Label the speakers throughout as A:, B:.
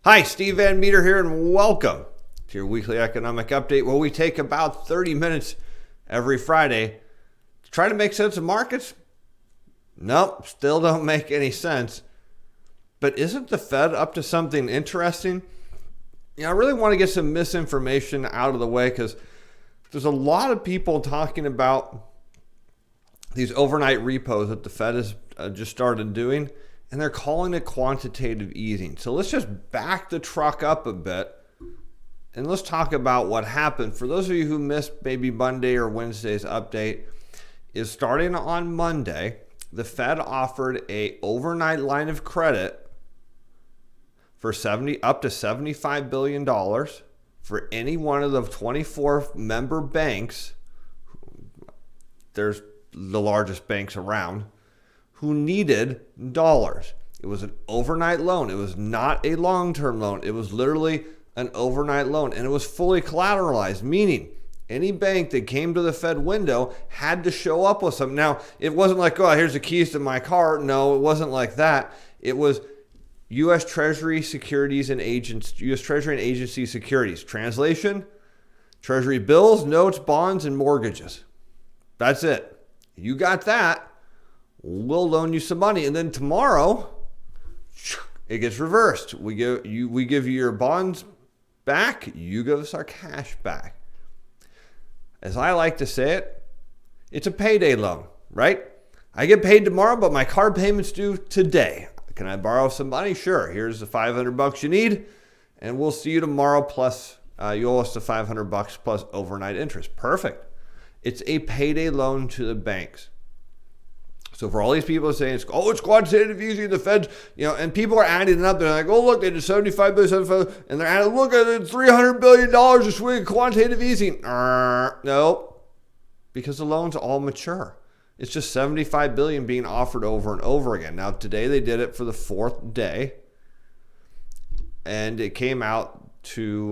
A: Hi, Steve Van Metre here, and welcome to your weekly economic update where we take about 30 minutes every Friday to try to make sense of markets. Nope, still don't make any sense. But isn't the Fed up to something interesting? I really want to get some misinformation out of the way because there's a lot of people talking about these overnight repos that the Fed has just started doing, and they're calling it quantitative easing. So let's just back the truck up a bit and let's talk about what happened. For those of you who missed maybe Monday or Wednesday's update, is starting on Monday, the Fed offered a overnight line of credit for up to $75 billion for any one of the 24 member banks. There's the largest banks around who needed dollars. It was an overnight loan. It was not a long-term loan. It was literally an overnight loan, and it was fully collateralized, meaning any bank that came to the Fed window had to show up with something. Now, it wasn't like, oh, here's the keys to my car. No, it wasn't like that. It was U.S. Treasury securities and agents, U.S. Treasury and agency securities. Translation, Treasury bills, notes, bonds, and mortgages. That's it. You got that, we'll loan you some money. And then tomorrow, it gets reversed. We give you your bonds back, you give us our cash back. As I like to say it, it's a payday loan, right? I get paid tomorrow, but my car payment's due today. Can I borrow some money? Sure. Here's the $500 you need, and we'll see you tomorrow. Plus, you owe us the $500 plus overnight interest. Perfect. It's a payday loan to the banks. So for all these people saying, it's quantitative easing, the Feds, and people are adding it up. They're like, oh, look, they did 75 billion, and they're adding, look at it, $300 billion this week, quantitative easing. No, because the loans all mature. It's just $75 billion being offered over and over again. Now, today they did it for the fourth day, and it came out to,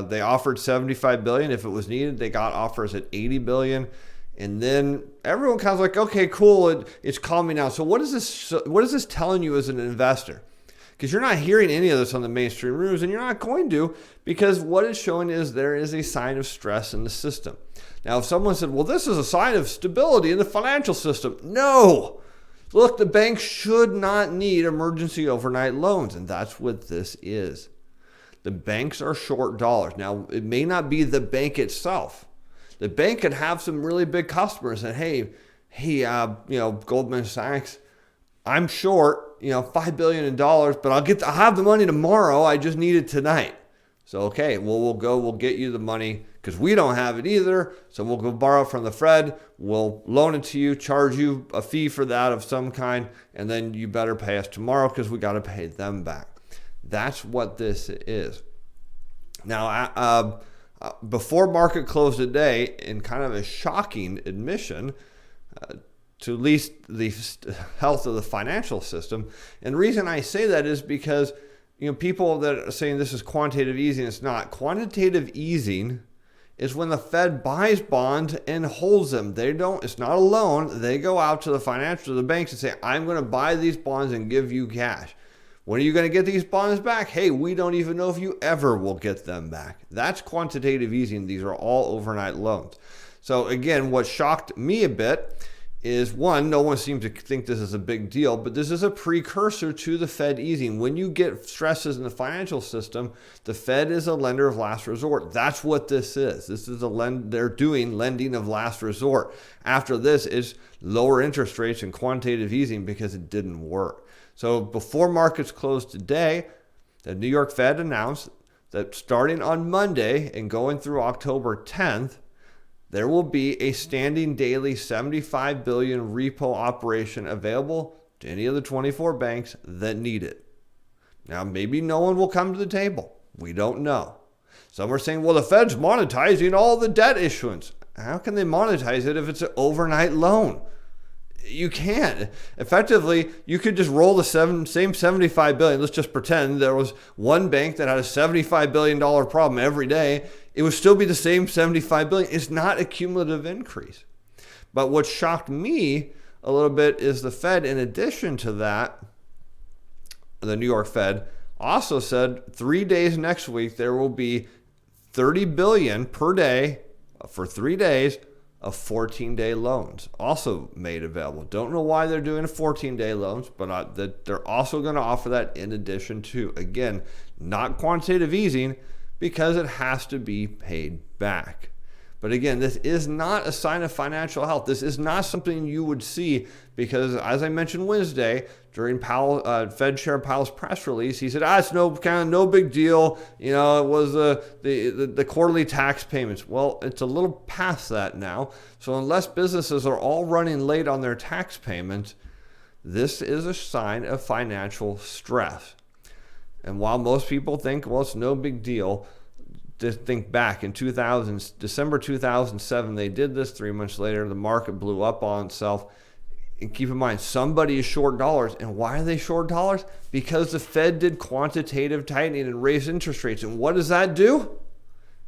A: they offered $75 billion. If it was needed, they got offers at $80 billion. And then everyone kind of like, okay, cool, it's calming now. So what is this telling you as an investor? Because you're not hearing any of this on the mainstream news, and you're not going to, because what it's showing is there is a sign of stress in the system. Now, if someone said, well, this is a sign of stability in the financial system. No. Look, the banks should not need emergency overnight loans, and that's what this is. The banks are short dollars. Now, it may not be the bank itself. The bank could have some really big customers and hey, Goldman Sachs, I'm short, $5 billion, but I'll have the money tomorrow. I just need it tonight. So, okay, we'll get you the money because we don't have it either. So we'll go borrow from the Fed. We'll loan it to you, charge you a fee for that of some kind, and then you better pay us tomorrow because we got to pay them back. That's what this is. Now, before market close today, in kind of a shocking admission to at least the health of the financial system. And the reason I say that is because people that are saying this is quantitative easing, it's not. Quantitative easing is when the Fed buys bonds and holds them. It's not a loan. They go out to the banks and say, I'm going to buy these bonds and give you cash. When are you going to get these bonds back? Hey, we don't even know if you ever will get them back. That's quantitative easing. These are all overnight loans. So again, what shocked me a bit is, one, no one seems to think this is a big deal, but this is a precursor to the Fed easing. When you get stresses in the financial system, the Fed is a lender of last resort. That's what this is. This is they're doing lending of last resort. After this is lower interest rates and quantitative easing because it didn't work. So before markets closed today, the New York Fed announced that starting on Monday and going through October 10th, there will be a standing daily $75 billion repo operation available to any of the 24 banks that need it. Now, maybe no one will come to the table. We don't know. Some are saying, well, the Fed's monetizing all the debt issuance. How can they monetize it if it's an overnight loan? You can't. Effectively, you could just roll the same $75 billion. Let's just pretend there was one bank that had a $75 billion problem every day. It would still be the same $75 billion. It's not a cumulative increase. But what shocked me a little bit is the Fed, in addition to that, the New York Fed also said 3 days next week there will be $30 billion per day for 3 days of 14-day loans also made available. Don't know why they're doing 14-day loans, but they're also going to offer that in addition to, again, not quantitative easing because it has to be paid back. But again, this is not a sign of financial health. This is not something you would see because, as I mentioned Wednesday, during Fed Chair Powell's press release, he said, it's no big deal. You know, it was the quarterly tax payments. Well, it's a little past that now. So unless businesses are all running late on their tax payments, this is a sign of financial stress. And while most people think, well, it's no big deal, to think back in December 2007, they did this. 3 months later, the market blew up on itself. And keep in mind, somebody is short dollars. And why are they short dollars? Because the Fed did quantitative tightening and raised interest rates. And what does that do?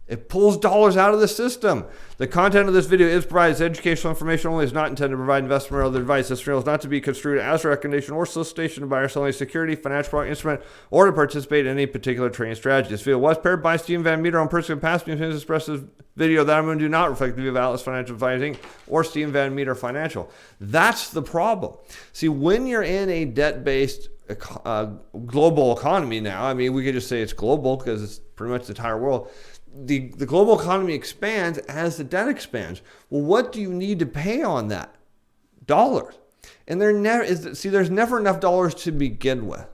A: It pulls dollars out of the system. The content of this video is provided as educational information only. Is not intended to provide investment or other advice. This video is not to be construed as a recommendation or solicitation to buy or sell any security, financial product, instrument, or to participate in any particular trading strategy. This video was prepared by Steven Van Metre on personal capacity and expressed this video that I'm going to do not reflect the view of Atlas Financial Advising or Steven Van Metre Financial. That's the problem. See, when you're in a debt-based global economy now, I mean, we could just say it's global because it's pretty much the entire world. The global economy expands as the debt expands. Well, what do you need to pay on that? Dollars. And there's never enough dollars to begin with.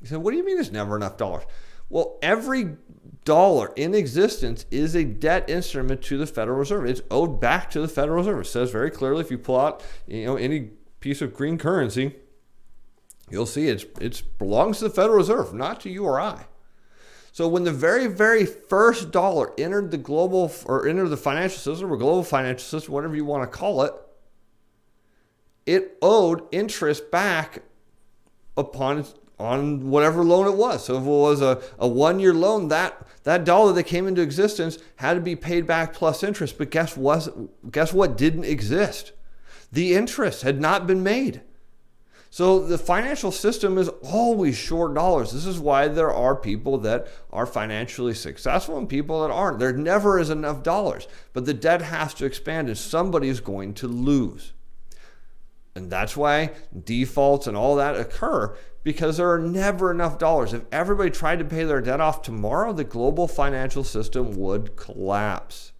A: You say, what do you mean there's never enough dollars? Well, every dollar in existence is a debt instrument to the Federal Reserve. It's owed back to the Federal Reserve. It says very clearly, if you pull out, any piece of green currency, you'll see it belongs to the Federal Reserve, not to you or I. So when the very, very first dollar entered the financial system or global financial system, whatever you want to call it, it owed interest back on whatever loan it was. So if it was a 1-year loan, that dollar that came into existence had to be paid back plus interest. But guess what didn't exist? The interest had not been made. So the financial system is always short dollars. This is why there are people that are financially successful and people that aren't. There never is enough dollars, but the debt has to expand and somebody is going to lose. And that's why defaults and all that occur, because there are never enough dollars. If everybody tried to pay their debt off tomorrow, the global financial system would collapse.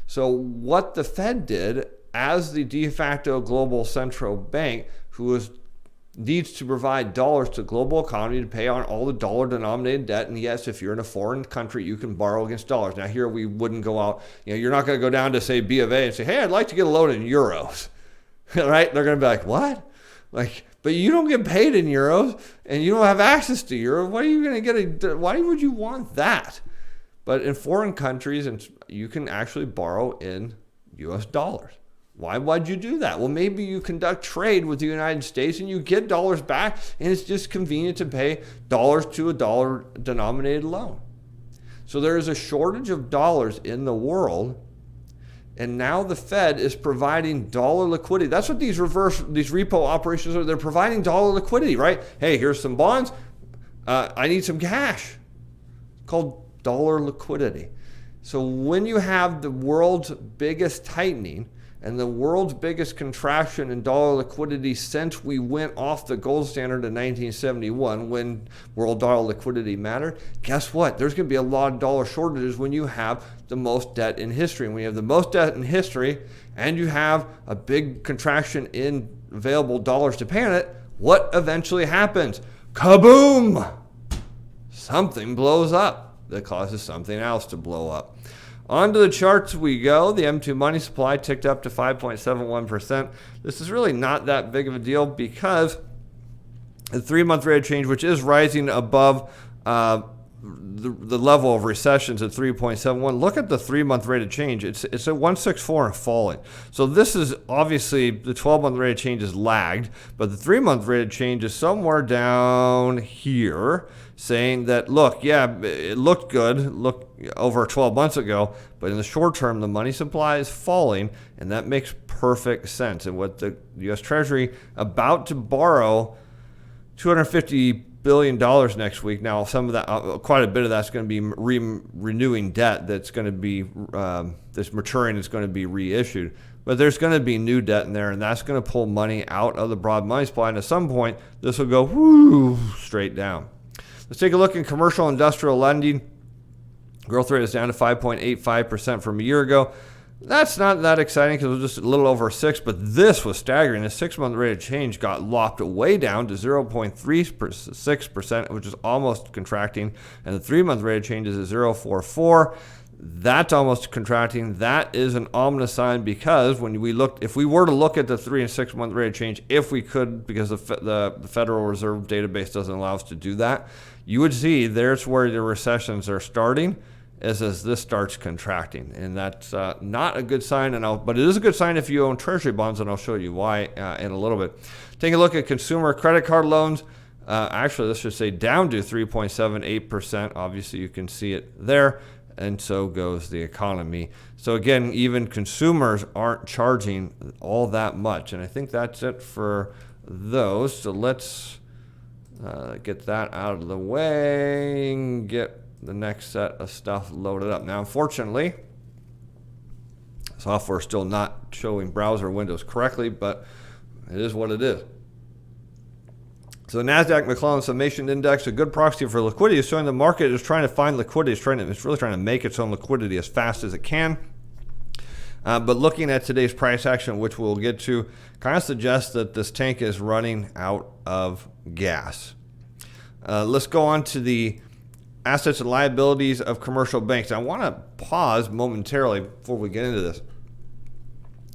A: So what the Fed did as the de facto global central bank, who needs to provide dollars to the global economy to pay on all the dollar-denominated debt. And yes, if you're in a foreign country, you can borrow against dollars. Now here we wouldn't go out, you're not going to go down to, say, B of A and say, hey, I'd like to get a loan in euros, right? They're going to be like, what? But you don't get paid in euros and you don't have access to euros. What are you going to get? Why would you want that? But in foreign countries, you can actually borrow in US dollars. Why'd you do that? Well, maybe you conduct trade with the United States and you get dollars back, and it's just convenient to pay dollars to a dollar-denominated loan. So there is a shortage of dollars in the world, and now the Fed is providing dollar liquidity. That's what these repo operations are. They're providing dollar liquidity, right? Hey, here's some bonds. I need some cash. It's called dollar liquidity. So when you have the world's biggest tightening and the world's biggest contraction in dollar liquidity since we went off the gold standard in 1971 when world dollar liquidity mattered, guess what? There's going to be a lot of dollar shortages when you have the most debt in history. And when you have the most debt in history and you have a big contraction in available dollars to pay on it, what eventually happens? Kaboom! Something blows up that causes something else to blow up. Onto the charts we go. The M2 money supply ticked up to 5.71%. This is really not that big of a deal because the 3-month rate of change, which is rising above the level of recessions at 3.71. Look at the 3-month rate of change. It's at 164 and falling. So this is obviously the 12-month rate of change is lagged, but the 3-month rate of change is somewhere down here, saying that, look, yeah, it looked good, over 12 months ago, but in the short term, the money supply is falling, and that makes perfect sense. And with the U.S. Treasury about to borrow $250 billion next week. Now, some of that, quite a bit of that's going to be renewing debt that's going to be that's maturing. It's going to be reissued, but there's going to be new debt in there, and that's going to pull money out of the broad money supply. And at some point, this will go straight down. Let's take a look at commercial industrial lending. Growth rate is down to 5.85% from a year ago. That's not that exciting because it was just a little over 6, but this was staggering. The 6-month rate of change got lopped way down to 0.36%, which is almost contracting, and the 3-month rate of change is at 0.44. That's almost contracting. That is an ominous sign because when we looked, if we were to look at the 3 and 6 month rate of change, if we could, because the Federal Reserve database doesn't allow us to do that, you would see there's where the recessions are starting. As this starts contracting, and that's not a good sign. But it is a good sign if you own Treasury bonds, and I'll show you why in a little bit. Take a look at consumer credit card loans. Actually, this should say down to 3.78%. Obviously, you can see it there, and so goes the economy. So again, even consumers aren't charging all that much, and I think that's it for those. So let's get that out of the way and get the next set of stuff loaded up. Now, unfortunately, software is still not showing browser windows correctly, but it is what it is. So the NASDAQ McClellan Summation Index, a good proxy for liquidity, is showing the market is trying to find liquidity. It's really trying to make its own liquidity as fast as it can. But looking at today's price action, which we'll get to, kind of suggests that this tank is running out of gas. Let's go on to the assets and liabilities of commercial banks. I want to pause momentarily before we get into this.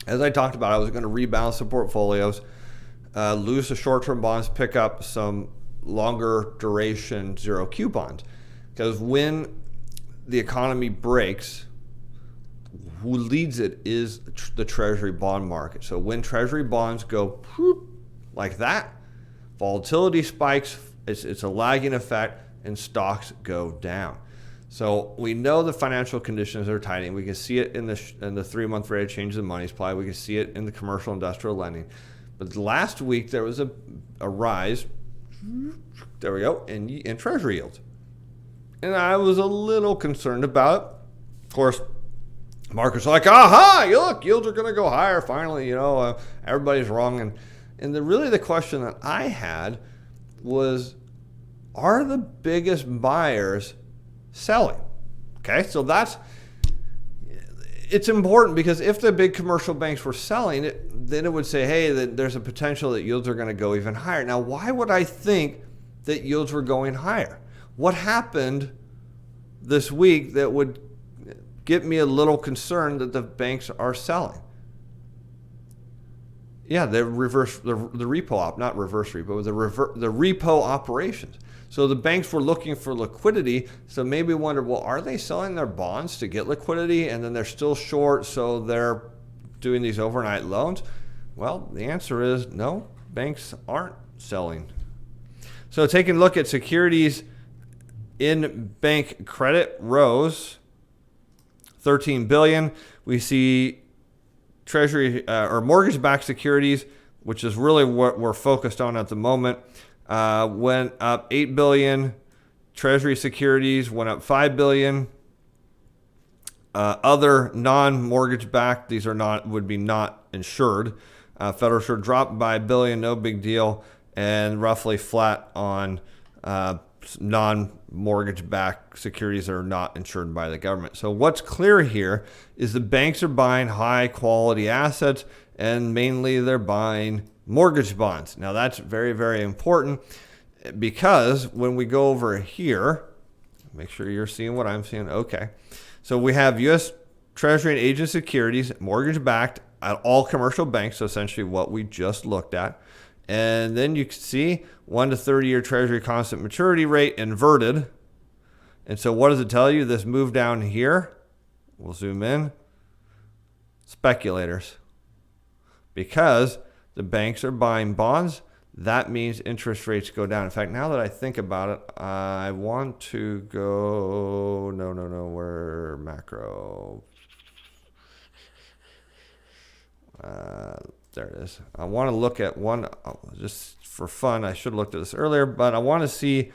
A: As I talked about, I was going to rebalance the portfolios, lose the short-term bonds, pick up some longer duration zero coupons. Because when the economy breaks, who leads it is the Treasury bond market. So when Treasury bonds go like that, volatility spikes, it's a lagging effect, and stocks go down. So we know the financial conditions are tightening. We can see it in the 3-month rate of change of the money supply. We can see it in the commercial industrial lending. But last week there was a rise, there we go, in Treasury yields. And I was a little concerned about it. Of course, markets are like, aha, look, yields are going to go higher finally, everybody's wrong. And the question that I had was, are the biggest buyers selling? Okay, so it's important because if the big commercial banks were selling it, then it would say, hey, there's a potential that yields are going to go even higher. Now, why would I think that yields were going higher? What happened this week that would get me a little concerned that the banks are selling? Yeah, the repo not reverse repo, the repo operations. So the banks were looking for liquidity. So maybe wonder, well, are they selling their bonds to get liquidity and then they're still short, so they're doing these overnight loans? Well, the answer is no, banks aren't selling. So taking a look at securities in bank credit rose $13 billion. We see Treasury or mortgage-backed securities, which is really what we're focused on at the moment, went up $8 billion. Treasury securities went up $5 billion. Other non-mortgage-backed, these would be not insured. Federal Reserve dropped by $1 billion, no big deal, and roughly flat on non-mortgage-backed securities that are not insured by the government. So what's clear here is the banks are buying high-quality assets, and mainly they're buying mortgage bonds. Now that's very, very important because when we go over here, make sure you're seeing what I'm seeing. Okay. So we have U.S. Treasury and agency securities, mortgage-backed at all commercial banks, so essentially what we just looked at. And then you can see 1 to 30-year Treasury constant maturity rate inverted. And so what does it tell you? This move down here, we'll zoom in, speculators. Because the banks are buying bonds, that means interest rates go down. In fact, now that I think about it, I want to go, where macro? there it is. I want to look at one, just for fun. I should have looked at this earlier, but I want to see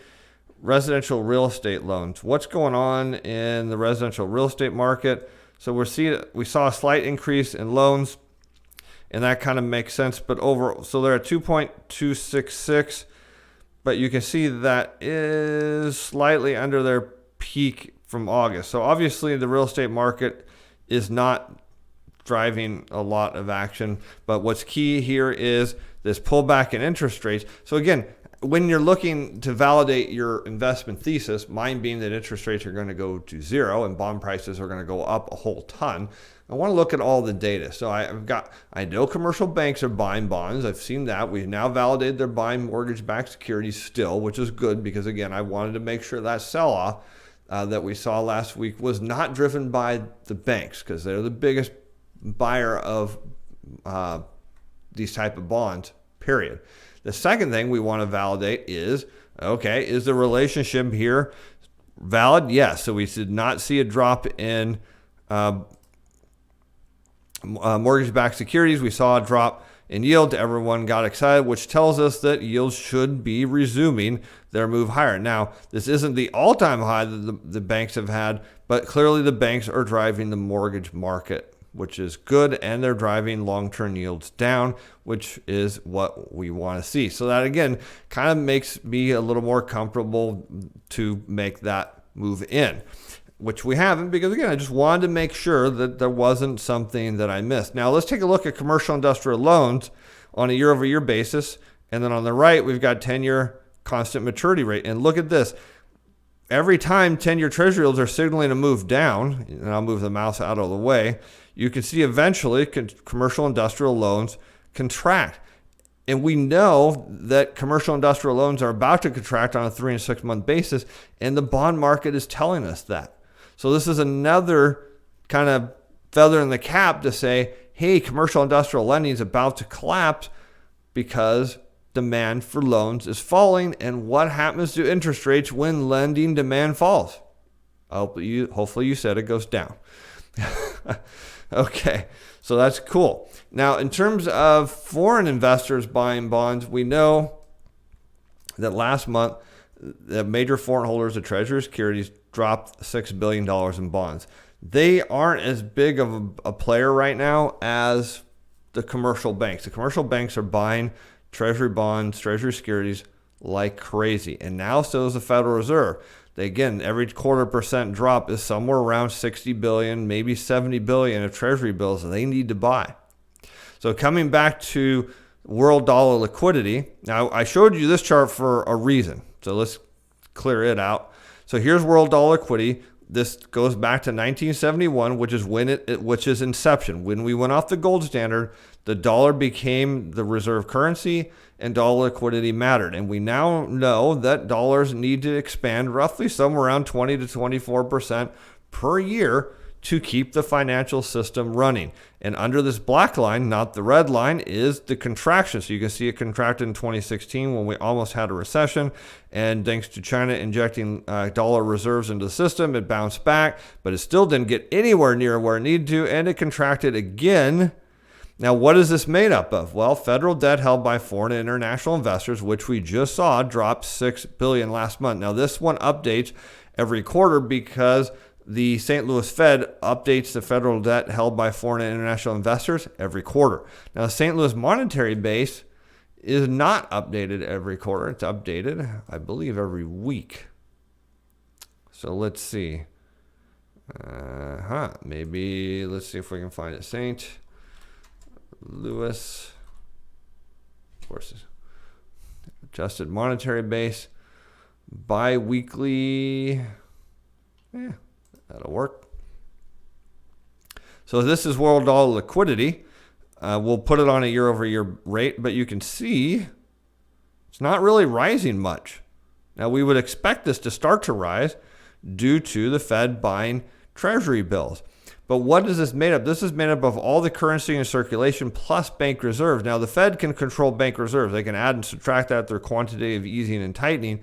A: residential real estate loans. What's going on in the residential real estate market? So we saw a slight increase in loans, and that kind of makes sense. But overall, so they're at 2.266, but you can see that is slightly under their peak from August. So obviously the real estate market is not driving a lot of action, but what's key here is this pullback in interest rates. So again, when you're looking to validate your investment thesis, mine being that interest rates are going to go to zero and bond prices are going to go up a whole ton, I want to look at all the data. So I know commercial banks are buying bonds. I've seen that. We've now validated they're buying mortgage-backed securities still, which is good because, again, I wanted to make sure that sell-off that we saw last week was not driven by the banks, because they're the biggest buyer of these type of bonds, period. The second thing we want to validate is, okay, is the relationship here valid? Yes. So we did not see a drop in mortgage-backed securities. We saw a drop in yield. Everyone got excited, which tells us that yields should be resuming their move higher. Now, this isn't the all-time high that the banks have had, but clearly the banks are driving the mortgage market, which is good, and they're driving long-term yields down, which is what we want to see. So that, again, kind of makes me a little more comfortable to make that move in, which we haven't, because, again, I just wanted to make sure that there wasn't something that I missed. Now, let's take a look at commercial industrial loans on a year-over-year basis, and then on the right, we've got 10-year constant maturity rate. And look at this. Every time 10-year treasury yields are signaling a move down, and I'll move the mouse out of the way, you can see eventually commercial industrial loans contract. And we know that commercial industrial loans are about to contract on a 3 and 6 month basis, and the bond market is telling us that. So this is another kind of feather in the cap to say, hey, commercial industrial lending is about to collapse because demand for loans is falling. And what happens to interest rates when lending demand falls? Hopefully you said it goes down. Okay, so that's cool. Now, in terms of foreign investors buying bonds, we know that last month, the major foreign holders of Treasury securities dropped $6 billion in bonds. They aren't as big of a player right now as the commercial banks. The commercial banks are buying Treasury bonds, Treasury securities like crazy. And now so is the Federal Reserve. Again, every 0.25% drop is somewhere around 60 billion, maybe 70 billion of Treasury bills they need to buy. So coming back to world dollar liquidity, now I showed you this chart for a reason. So let's clear it out. So here's world dollar liquidity. This goes back to 1971, which is which is inception. When we went off the gold standard, the dollar became the reserve currency and dollar liquidity mattered. And we now know that dollars need to expand roughly somewhere around 20 to 24% per year to keep the financial system running. And under this black line, not the red line, is the contraction. So you can see it contracted in 2016 when we almost had a recession. And thanks to China injecting dollar reserves into the system, it bounced back, but it still didn't get anywhere near where it needed to, and it contracted again. Now, what is this made up of? Well, federal debt held by foreign and international investors, which we just saw drop $6 billion last month. Now, this one updates every quarter because the St. Louis Fed updates the federal debt held by foreign and international investors every quarter. Now, the St. Louis monetary base is not updated every quarter. It's updated, I believe, every week. So let's see. Maybe let's see if we can find it. St. Louis, of course, adjusted monetary base, bi-weekly. Yeah, that'll work. So this is world dollar liquidity. We'll put it on a year-over-year rate, but you can see it's not really rising much. Now, we would expect this to start to rise due to the Fed buying Treasury bills. But what is this made up? This is made up of all the currency in circulation plus bank reserves. Now, the Fed can control bank reserves. They can add and subtract that through quantitative easing and tightening.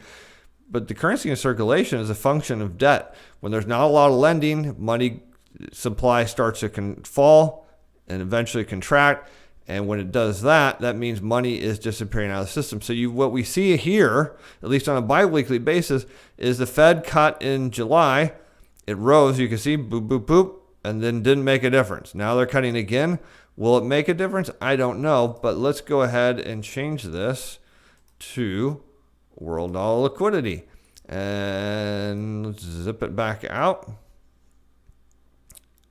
A: But the currency in circulation is a function of debt. When there's not a lot of lending, money supply starts to fall and eventually contract. And when it does that, that means money is disappearing out of the system. So what we see here, at least on a biweekly basis, is the Fed cut in July. It rose, you can see, boop, boop, boop, and then didn't make a difference. Now they're cutting again. Will it make a difference? I don't know, but let's go ahead and change this to world dollar liquidity. And let's zip it back out.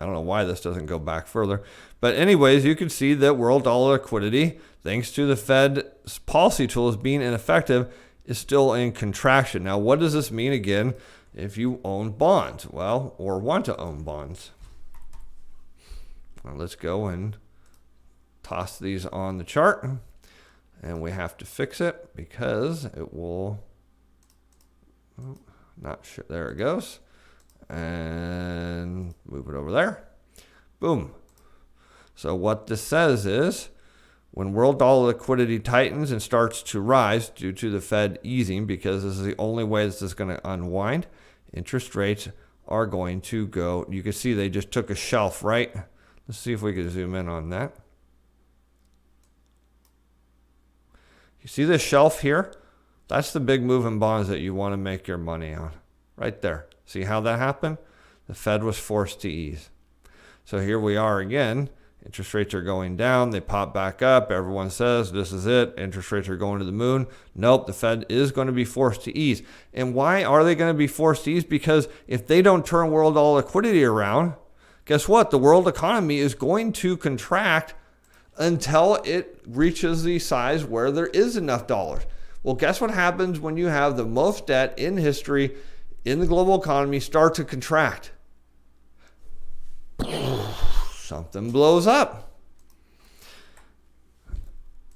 A: I don't know why this doesn't go back further. But anyways, you can see that world dollar liquidity, thanks to the Fed's policy tools being ineffective, is still in contraction. Now, what does this mean again if you own bonds? Well, or want to own bonds. Well, let's go and toss these on the chart. And we have to fix it because it will, not sure, there it goes. And move it over there. Boom. So what this says is when world dollar liquidity tightens and starts to rise due to the Fed easing, because this is the only way this is going to unwind, interest rates are going to go. You can see they just took a shelf, right? Let's see if we can zoom in on that. You see this shelf here? That's the big move in bonds that you want to make your money on. Right there. See how that happened? The Fed was forced to ease. So here we are again. Interest rates are going down. They pop back up. Everyone says this is it. Interest rates are going to the moon. Nope, the Fed is going to be forced to ease. And why are they going to be forced to ease? Because if they don't turn world dollar liquidity around, guess what? The world economy is going to contract until it reaches the size where there is enough dollars. Well, guess what happens when you have the most debt in history in the global economy start to contract? Something blows up.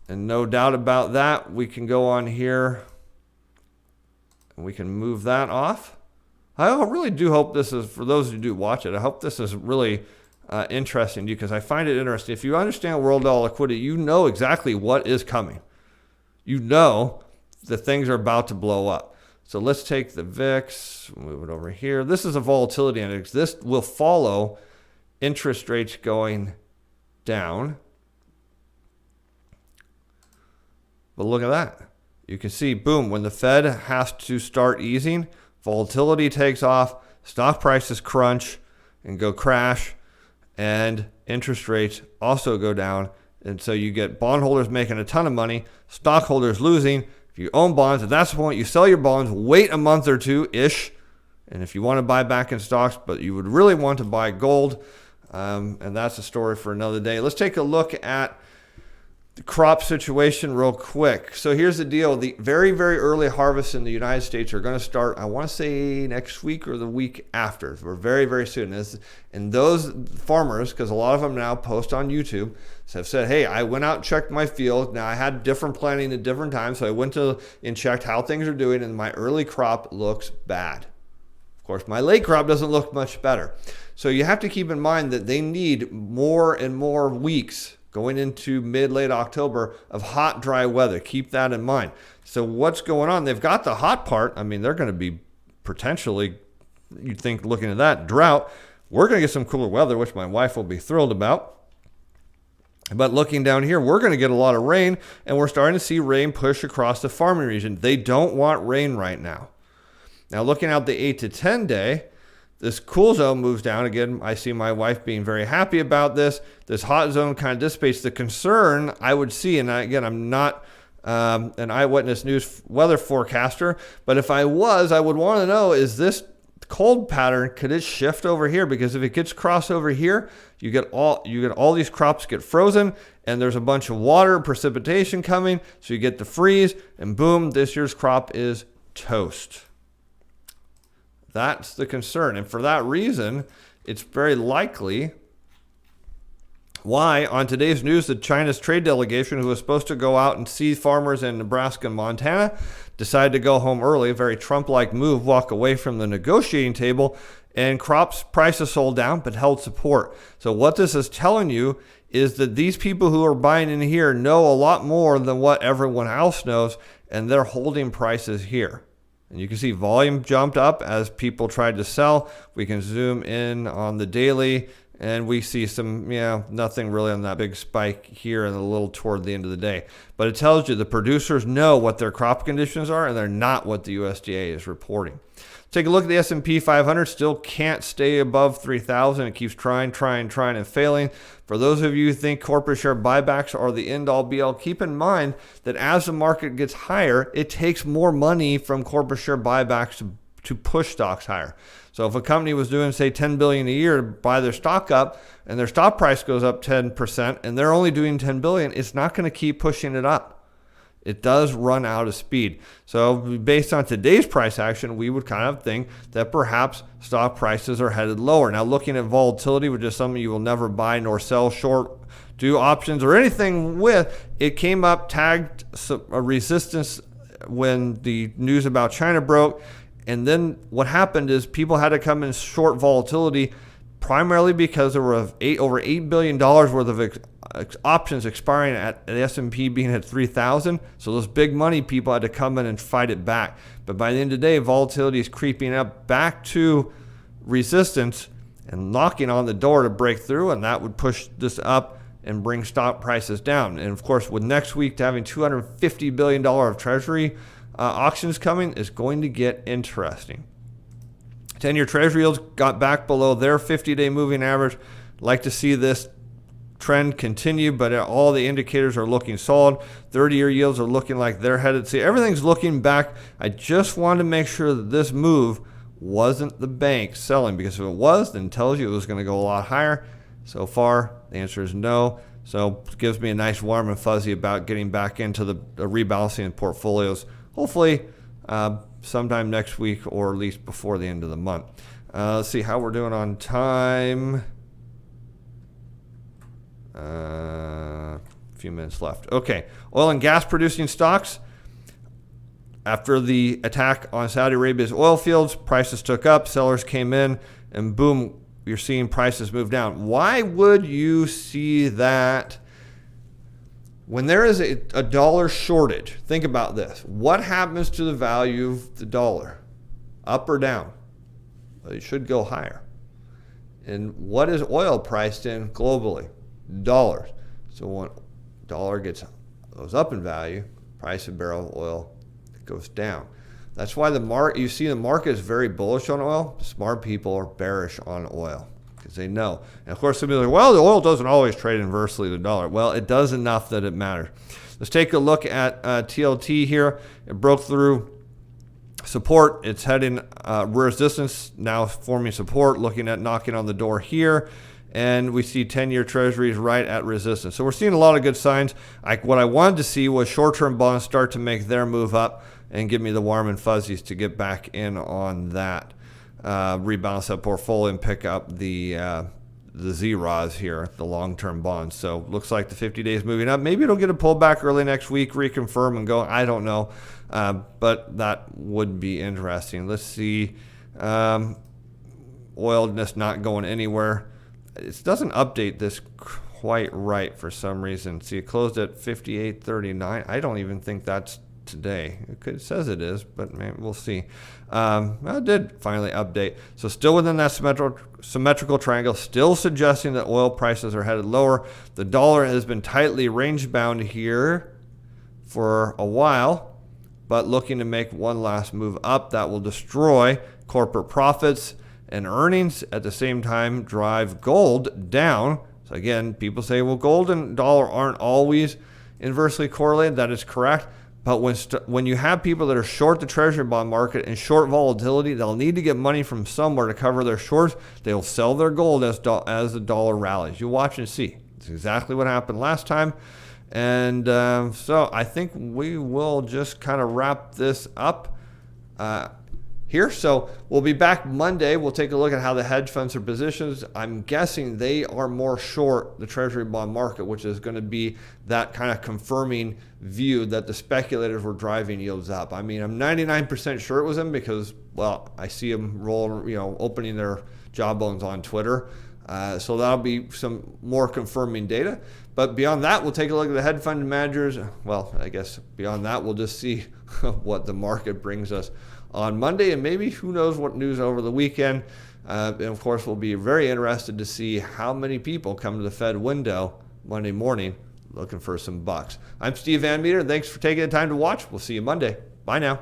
A: And no doubt about that, we can go on here and we can move that off. I really do hope this is, for those who do watch it, I hope this is really interesting to you, because I find it interesting. If you understand world dollar liquidity, you know exactly what is coming. You know that things are about to blow up. So let's take the VIX, move it over here. This is a volatility index. This will follow interest rates going down. But look at that. You can see, boom, when the Fed has to start easing, volatility takes off, stock prices crunch and go crash, and interest rates also go down. And so you get bondholders making a ton of money, stockholders losing. If you own bonds, at that point, you sell your bonds, wait a month or two-ish, and if you want to buy back in stocks, but you would really want to buy gold, and that's a story for another day. Let's take a look at the crop situation real quick. So here's the deal. The very, very early harvests in the United States are going to start, I want to say next week or the week after. We're very, very soon. And those farmers, because a lot of them now post on YouTube, have said, hey, I went out and checked my field. Now I had different planting at different times. So I went to and checked how things are doing, and my early crop looks bad. Of course, my late crop doesn't look much better. So you have to keep in mind that they need more and more weeks going into mid-late October of hot, dry weather. Keep that in mind. So what's going on? They've got the hot part. I mean, they're going to be potentially, you'd think, looking at that, drought. We're going to get some cooler weather, which my wife will be thrilled about. But looking down here, we're going to get a lot of rain, and we're starting to see rain push across the farming region. They don't want rain right now. Now, looking out the 8 to 10 day, this cool zone moves down. Again, I see my wife being very happy about this. This hot zone kind of dissipates. The concern I would see, and again, I'm not an eyewitness news weather forecaster, but if I was, I would want to know, is this cold pattern, could it shift over here? Because if it gets crossed over here, you get all these crops get frozen, and there's a bunch of water precipitation coming, so you get the freeze, and boom, this year's crop is toast. That's the concern. And for that reason, it's very likely why on today's news, the China's trade delegation, who was supposed to go out and see farmers in Nebraska and Montana, decided to go home early. A very Trump-like move, walk away from the negotiating table, and crops prices sold down but held support. So what this is telling you is that these people who are buying in here know a lot more than what everyone else knows, and they're holding prices here. And you can see volume jumped up as people tried to sell. We can zoom in on the daily And we see some, nothing really on that big spike here and a little toward the end of the day. But it tells you the producers know what their crop conditions are, and they're not what the USDA is reporting. Take a look at the S&P 500. Still can't stay above 3,000. It keeps trying, and failing. For those of you who think corporate share buybacks are the end-all, be-all, keep in mind that as the market gets higher, it takes more money from corporate share buybacks to push stocks higher. So if a company was doing, say, $10 billion a year to buy their stock up, and their stock price goes up 10%, and they're only doing $10 billion, it's not going to keep pushing it up. It does run out of speed. So based on today's price action, we would kind of think that perhaps stock prices are headed lower. Now, looking at volatility, which is something you will never buy nor sell, short, do options, or anything with, it came up, tagged a resistance when the news about China broke. And then what happened is people had to come in short volatility primarily because there were over $8 billion worth of options expiring at the S&P being at 3,000. So those big money people had to come in and fight it back. But by the end of the day, volatility is creeping up back to resistance and knocking on the door to break through, and that would push this up and bring stock prices down. And of course, with next week having $250 billion of Treasury auctions coming, is going to get interesting. 10-year Treasury yields got back below their 50-day moving average. Like to see this trend continue, but all the indicators are looking solid. 30-year yields are looking like they're headed. See, everything's looking back. I just wanted to make sure that this move wasn't the bank selling, because if it was, then it tells you it was going to go a lot higher. So far, the answer is no. So it gives me a nice warm and fuzzy about getting back into the rebalancing of portfolios, hopefully sometime next week, or at least before the end of the month. Let's see how we're doing on time. A few minutes left. Okay, oil and gas producing stocks. After the attack on Saudi Arabia's oil fields, prices took up, sellers came in, and boom, you're seeing prices move down. Why would you see that when there is a dollar shortage? Think about this. What happens to the value of the dollar? Up or down? Well, it should go higher. And what is oil priced in globally? Dollars. So when dollar goes up in value, price of barrel of oil goes down. That's why you see the market is very bullish on oil. Smart people are bearish on oil because they know. And of course, they'll be like, well, the oil doesn't always trade inversely to the dollar. Well, it does enough that it matters. Let's take a look at TLT here. It broke through support. It's heading resistance, now forming support, looking at knocking on the door here. And we see 10-year treasuries right at resistance. So we're seeing a lot of good signs. What I wanted to see was short-term bonds start to make their move up and give me the warm and fuzzies to get back in on that. Rebalance that portfolio and pick up the ZRAs here, the long-term bonds. So looks like the 50 days moving up. Maybe it'll get a pullback early next week, reconfirm and go. I don't know. But that would be interesting. Let's see. Oil just not going anywhere. It doesn't update this quite right for some reason. See, it closed at 58.39. I don't even think that's today. It says it is, but maybe we'll see. It did finally update. So still within that symmetrical triangle, still suggesting that oil prices are headed lower. The dollar has been tightly range bound here for a while, but looking to make one last move up that will destroy corporate profits and earnings, at the same time drive gold down. So again, people say, well, gold and dollar aren't always inversely correlated. That is correct. But when you have people that are short the treasury bond market and short volatility, they'll need to get money from somewhere to cover their shorts. They'll sell their gold as the dollar rallies. You watch and see. It's exactly what happened last time. And so I think we will just kind of wrap this up here. So we'll be back Monday. We'll take a look at how the hedge funds are positioned. I'm guessing they are more short the treasury bond market, which is going to be that kind of confirming view that the speculators were driving yields up. I mean, I'm 99% sure it was them because, well, I see them rolling, opening their jawbones on Twitter. So that'll be some more confirming data. But beyond that, we'll take a look at the hedge fund managers. Well, I guess beyond that, we'll just see what the market brings us on Monday, and maybe who knows what news over the weekend. And of course, we'll be very interested to see how many people come to the Fed window Monday morning looking for some bucks. I'm Steve Van Metre. Thanks for taking the time to watch. We'll see you Monday. Bye now.